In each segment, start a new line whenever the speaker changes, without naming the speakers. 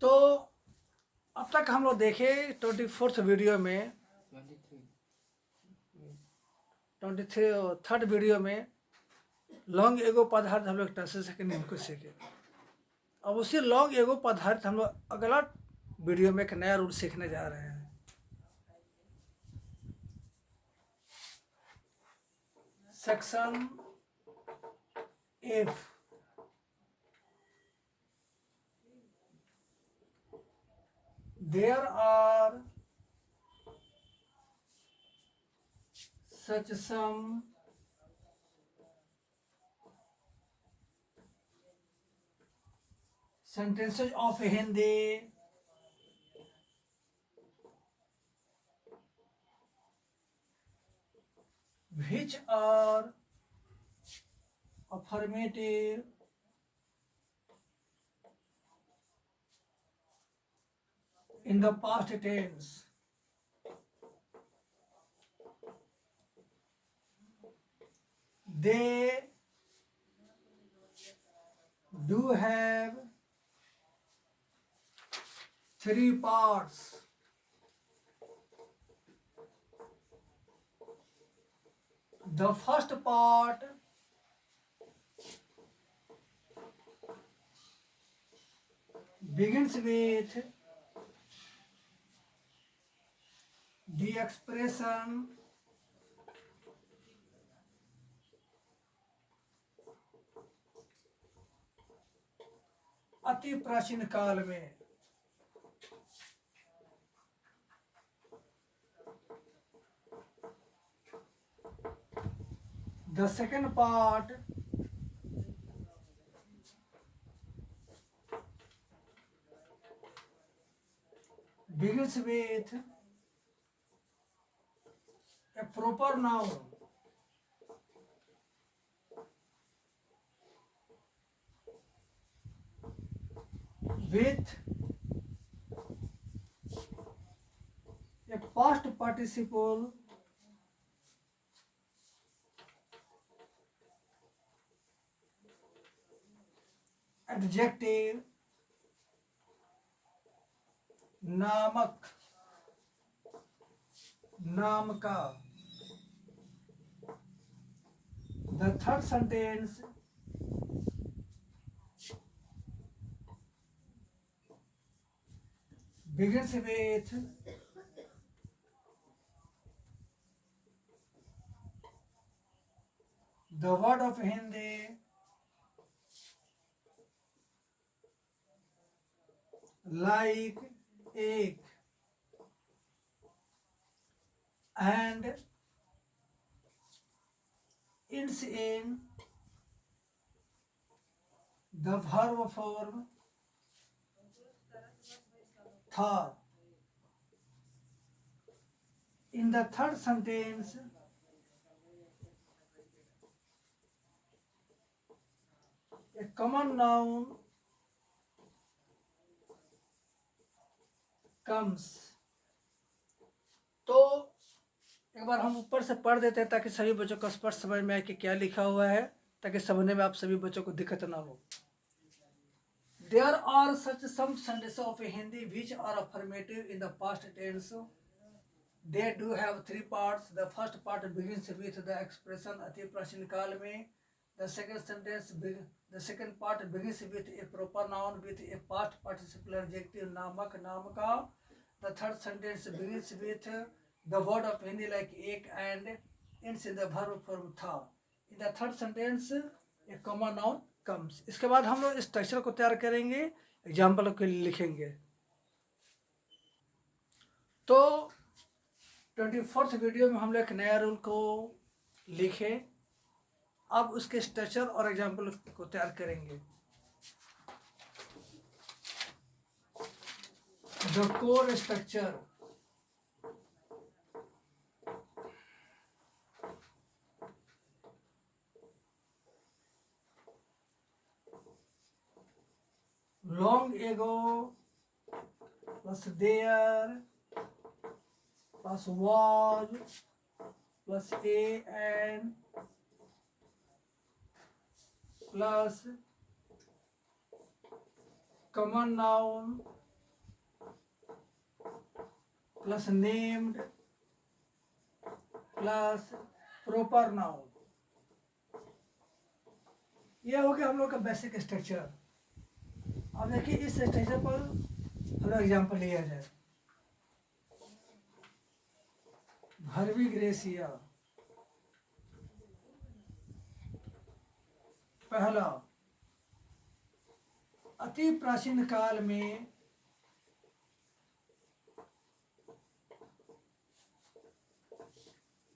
तो अब तक हम लोग देखे 24th वीडियो में 23rd वीडियो में लॉन्ग एगो पदार्थ हम लोग टैक्सेस सेकंड नियम को सीखे। अब उसी लॉन्ग एगो पदार्थ हम लोग अगला वीडियो में एक नया रूल सीखने जा रहे हैं। Section F, there are such some sentences of Hindi which are affirmative in the past tense. They do have three parts. The first part begins with the expression अति प्राचीन काल में। The second part begins with a proper noun with a past participle adjective नामक, नाम का। The third sentence begins with the word of Hindi like एक and ends in the verb form था। In the third sentence a common noun comes। तो एक बार हम ऊपर से पढ़ देते हैं ताकि सभी बच्चों को स्पष्ट समझ में आए कि क्या लिखा हुआ है, ताकि समझने में आप सभी बच्चों को दिक्कत ना हो। There are such some sentences of Hindi which are affirmative in the past tense. They do have three parts. The first part begins with the expression अति प्राचीन काल में। The second part begins with a proper noun with a past participle adjective नामक, नाम का। The third sentence begins with the word of Hindi like एक and ends in the verb form था। In the third sentence a common noun comes। इसके बाद हम लोग structure को तैयार करेंगे, एग्जाम्पल के लिए लिखेंगे। तो 24th वीडियो में हम लोग एक नया रूल को लिखे, अब उसके स्ट्रक्चर और एग्जाम्पल को तैयार करेंगे। The core structure, long ago plus there plus was plus a and plus common noun plus named plus proper noun. ये हो गया हम लोग का बेसिक स्ट्रक्चर। अब देखिए इस स्ट्रक्चर पर हम लोग एग्जाम्पल लिया जाए। भरवी ग्रेसिया, पहला, अति प्राचीन काल में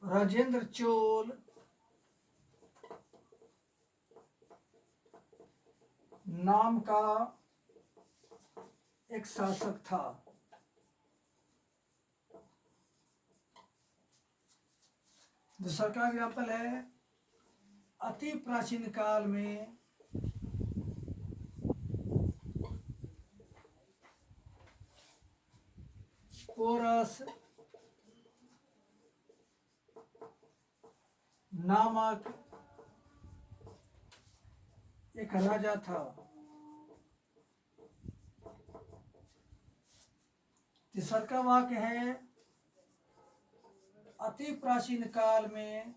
राजेंद्र चोल नाम का एक शासक था। दूसरा का एग्जाम्पल है, अति प्राचीन काल में पोरस नामक एक राजा था। तीसरा का वाक्य है, अति प्राचीन काल में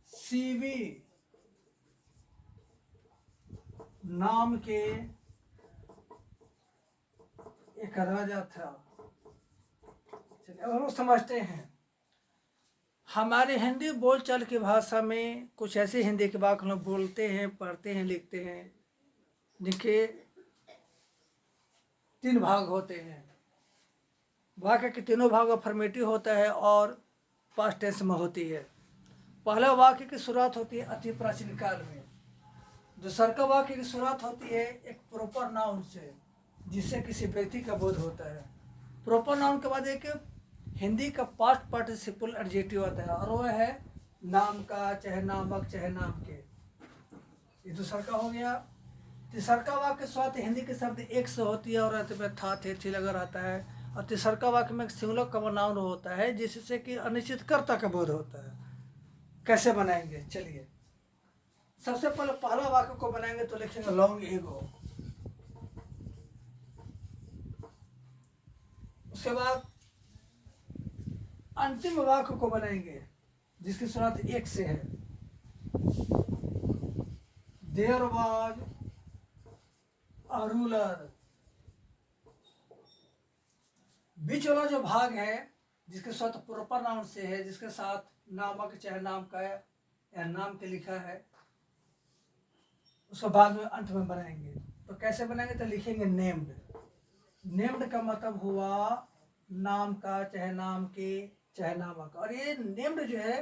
सीवी नाम के एक राजा था। चलिए अब हम लोग समझते हैं। हमारे हिंदी बोलचाल की भाषा में कुछ ऐसे हिंदी के वाक्य हम लोग बोलते हैं, पढ़ते हैं, लिखते हैं, जिनके 3 भाग होते हैं। वाक्य के तीनों भाग अफर्मेटिव होता है और पास्ट टेंस में होती है। पहला वाक्य की शुरुआत होती है अति प्राचीन काल में। दूसरा का वाक्य की शुरुआत होती है एक प्रॉपर नाउन से, जिससे किसी व्यक्ति का बोध होता है। प्रॉपर नाउन के बाद एक हिंदी का पास्ट पार्टिसिपल एडजेक्टिव आता है, और वह है नाम का, चाहे नामक, चाहे नाम के। ये दूसरा का हो गया। तीसरा का वाक्य शुरुआत हिंदी के शब्द एक से होती है और अंत में था, थे, थी लगा रहता है। और तीसरा का वाक्य में एक सिंगुलर कॉमन नाउन होता है, जिससे कि अनिश्चितकर्ता का बोध होता है। कैसे बनाएंगे, चलिए सबसे पहले पहला वाक्य को बनाएंगे तो लिखेंगे लॉन्ग एगो। उसके बाद अंतिम वाक्य को बनाएंगे जिसकी शुरुआत एक से है। There was a ruler. बीच वाला जो भाग है जिसके साथ प्रॉपर नाउन से है, जिसके साथ नामक चाहे नाम का है या नाम के लिखा है, उसको बाद में अंत में बनाएंगे। तो कैसे बनाएंगे, तो लिखेंगे नेम्ड। नेम्ड का मतलब हुआ नाम का, चाहे नाम के, चाहे नामक। और ये नेम्ड जो है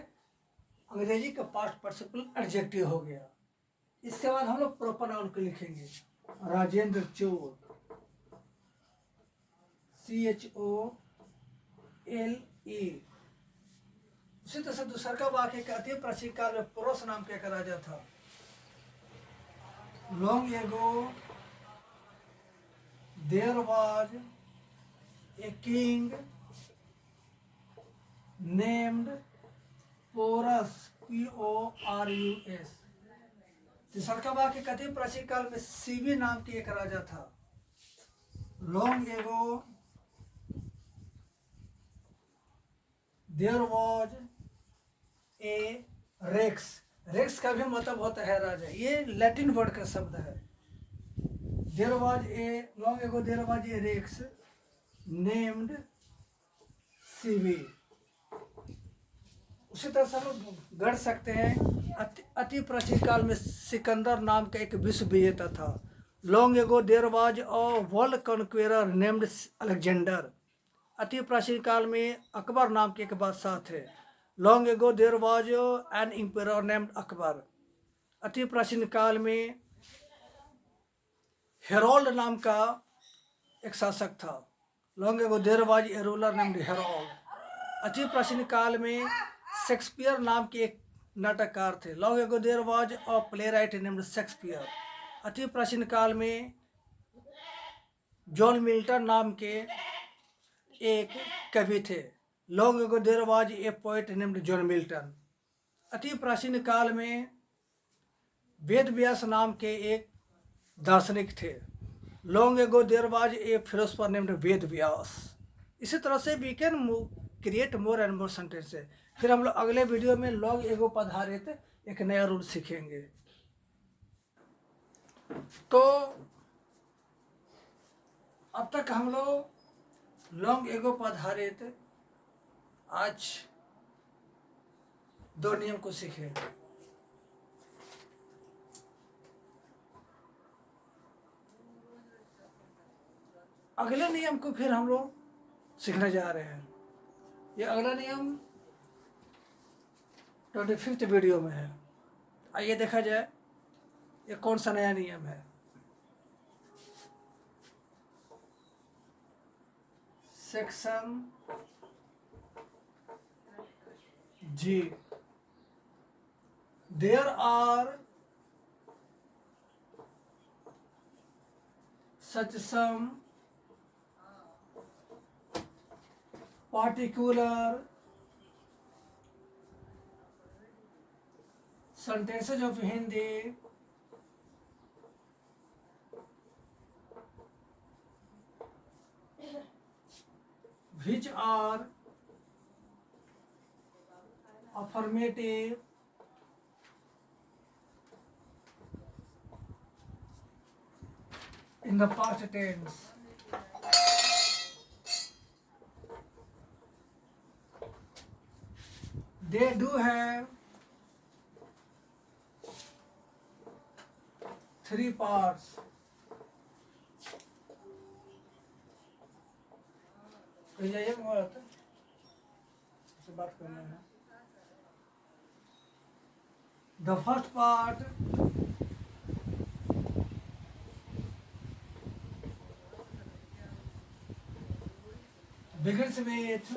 अंग्रेजी का पास्ट पार्टिसिपल एडजेक्टिव हो गया। इसके बाद हम लोग प्रॉपर नाउन को लिखेंगे। राजेंद्र चोल, CHOLE। उसी तरह से दूसरा का वाक्य का अति प्राचीन काल में पोरस नाम का एक राजा था। Long ago there was a king named Porus, PORUS। तीसरा का वाक्य का अति प्राचीन काल में सीवी नाम की एक राजा था। Long ago there was a rex. Rex का भी मतलब होता है राजा। ये लैटिन वर्ड का शब्द है। There was a, long ago there was a rex named सीवी। उसी तरह से हम गढ़ सकते हैं अति प्राचीन काल में सिकंदर नाम का एक विश्व विजेता था। Long ago there was a world conqueror named Alexander. अति प्राचीन काल में अकबर नाम के एक बादशाह थे। Long ago there was an emperor named Akbar. अति प्राचीन काल में हेरोल्ड नाम का एक शासक था। Long ago there was a ruler named Harold. अति प्राचीन काल में शेक्सपियर नाम के एक नाटककार थे। Long ago there was a playwright named Shakespeare. अति प्राचीन काल में जॉन मिल्टन नाम के एक कवि थे। Long ago there was a poet named John Milton. अति प्राचीन काल में वेद व्यास नाम के एक दार्शनिक थे। Long ago there was a philosopher named Ved Vyas. इसी तरह से we can create more and more sentences. फिर हम लोग अगले वीडियो में लॉन्ग एगो पर आधारित एक नया रूल सीखेंगे। तो अब तक हम लोग लॉन्ग एगो पर आधारित आज 2 नियम को सीखे। अगले नियम को फिर हम लोग सीखने जा रहे हैं। ये अगला नियम 25th वीडियो में है। आइए देखा जाए ये कौन सा नया नियम है। Section G, there are such some particular sentences of Hindi which are affirmative in the past tense. They do have 3 parts. कहीं जाइए मोबाइल होता से बात करना है। The first part begins with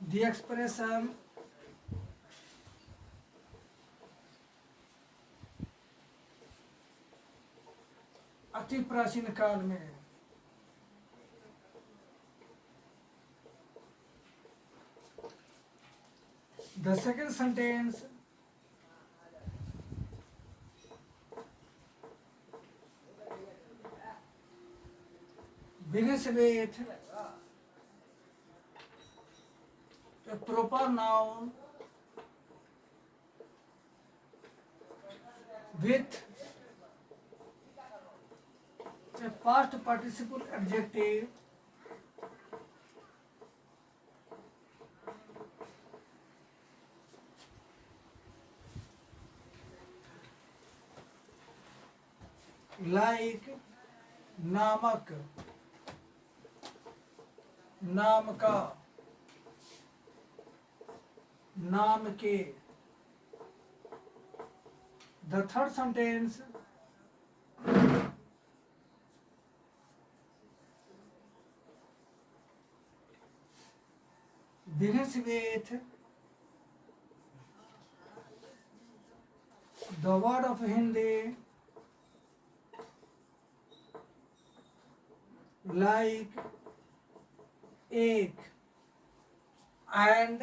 the expression अति प्राचीन काल में। The second sentence begins with a proper noun with a past participle adjective like नामक, नाम का, नाम के। The third sentence begins with the word of Hindi like एक and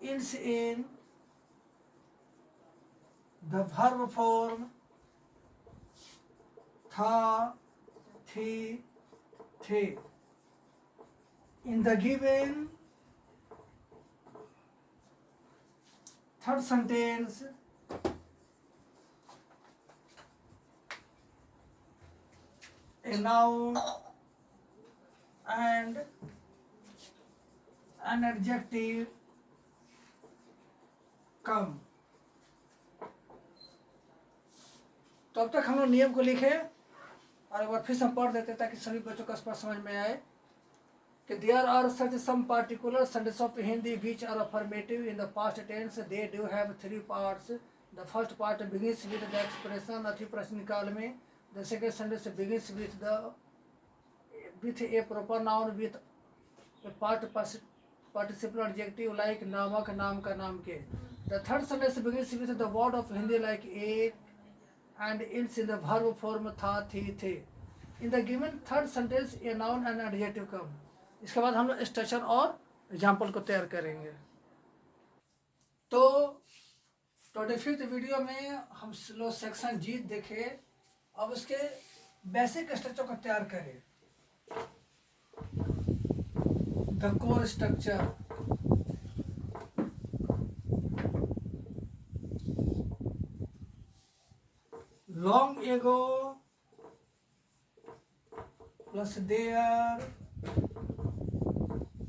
ends in the verb form था, थी, थे। In the given third sentence, a noun and an adjective come। तो अब तक हम लोग नियम को लिखे और एक बार फिर से हम पढ़ देते ताकि सभी बच्चों को स्पष्ट समझ में आए कि there are such some particular sentence of Hindi which are affirmative in the past tense. They do have 3 parts. The first part begins with the expression अति प्राचीन काल में। The second sentence begins with a proper noun with a participle adjective like नामक, नाम का, नाम के। The third sentence begins with the word of Hindi like एक and ends in the verb form था, थी, थे। In the given third sentence a noun and adjective come। इसके बाद हम लोग स्ट्रक्चर और एग्जाम्पल को तैयार करेंगे। तो 25th वीडियो में हम लोग सेक्शन जी देखे। अब उसके बेसिक स्ट्रक्चर को तैयार करें। The core structure, long ago plus there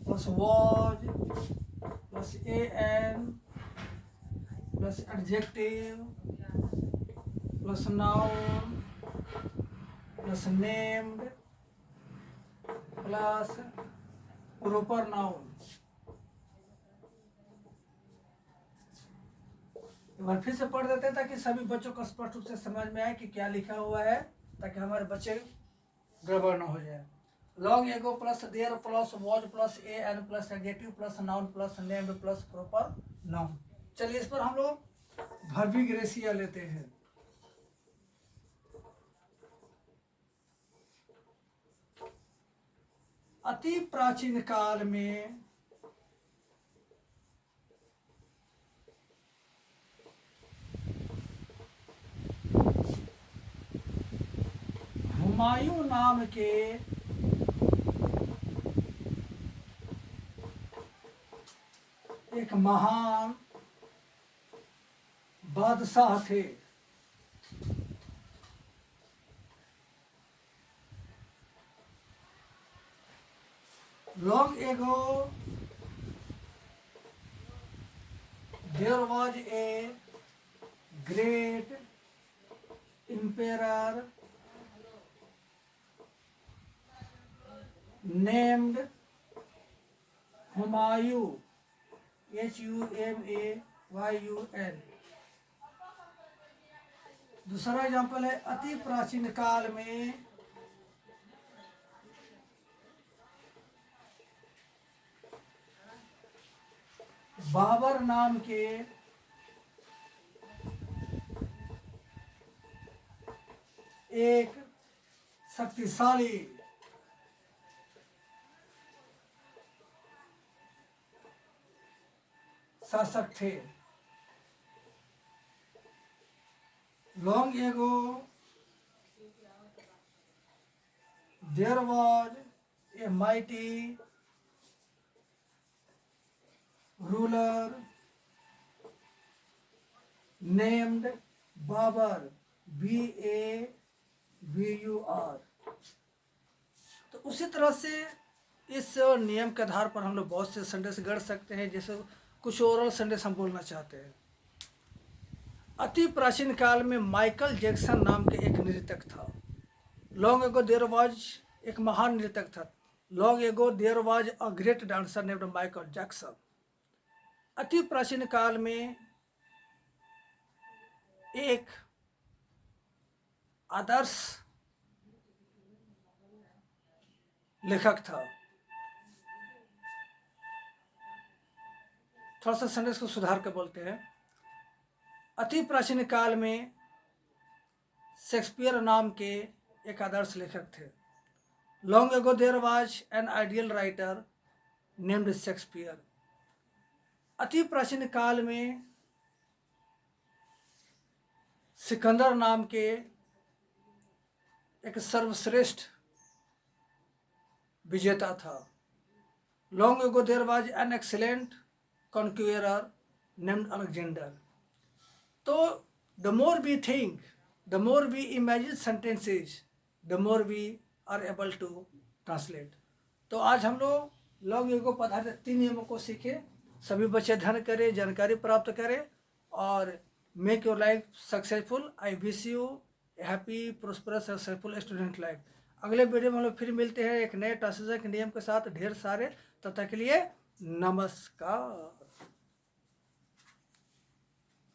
plus was plus an plus adjective plus noun plus named plus proper noun। एक बार फिर से पढ़ देते हैं ताकि सभी बच्चों को स्पष्ट रूप से समझ में आए कि क्या लिखा हुआ है, ताकि हमारे बच्चे गड़बड़ ना हो जाए। Long ago plus there plus was plus a an plus adjective plus noun plus named plus proper noun. चलिए इस पर हम लोग वर्बी ग्रेसिया लेते हैं। अति प्राचीन काल में हुमायूं नाम के एक महान बादशाह थे। Long ago, there was a great emperor named Humayun, Humayun। दूसरा एग्जाम्पल है अति प्राचीन काल में बाबर नाम के एक शक्तिशाली शासक थे। Long ago, there was a mighty ruler named Babur, BABUR। तो उसी तरह से इस नियम के आधार पर हम लोग बहुत से सेंटेंस गढ़ सकते हैं। जैसे कुछ ओरल सेंटेंस हम बोलना चाहते हैं। अति प्राचीन काल में माइकल जैक्सन नाम के एक नर्तक था। लॉन्ग एगो देयर वाज, एक महान नर्तक था। Long ago there was a great dancer named Michael Jackson. अति प्राचीन काल में एक आदर्श लेखक था। थोड़ा सा सेंटेंस को सुधार कर बोलते हैं। अति प्राचीन काल में शेक्सपियर नाम के एक आदर्श लेखक थे। Long ago there was an ideal writer named Shakespeare. अति प्राचीन काल में सिकंदर नाम के एक सर्वश्रेष्ठ विजेता था। Long ago there was an excellent conqueror named Alexander. तो the more we think, the more we imagine sentences, the more we are able to translate. तो आज हम लोग लॉन्ग एगो पर आधारित 3 नियमों को सीखे। सभी बच्चे अध्ययन करें, जानकारी प्राप्त करें और make your life successful. I wish you happy prosperous successful student life. अगले वीडियो में हम लोग फिर मिलते हैं एक नए ट्रांसलेशन के नियम के साथ ढेर सारे। तब तक के लिए नमस्कार।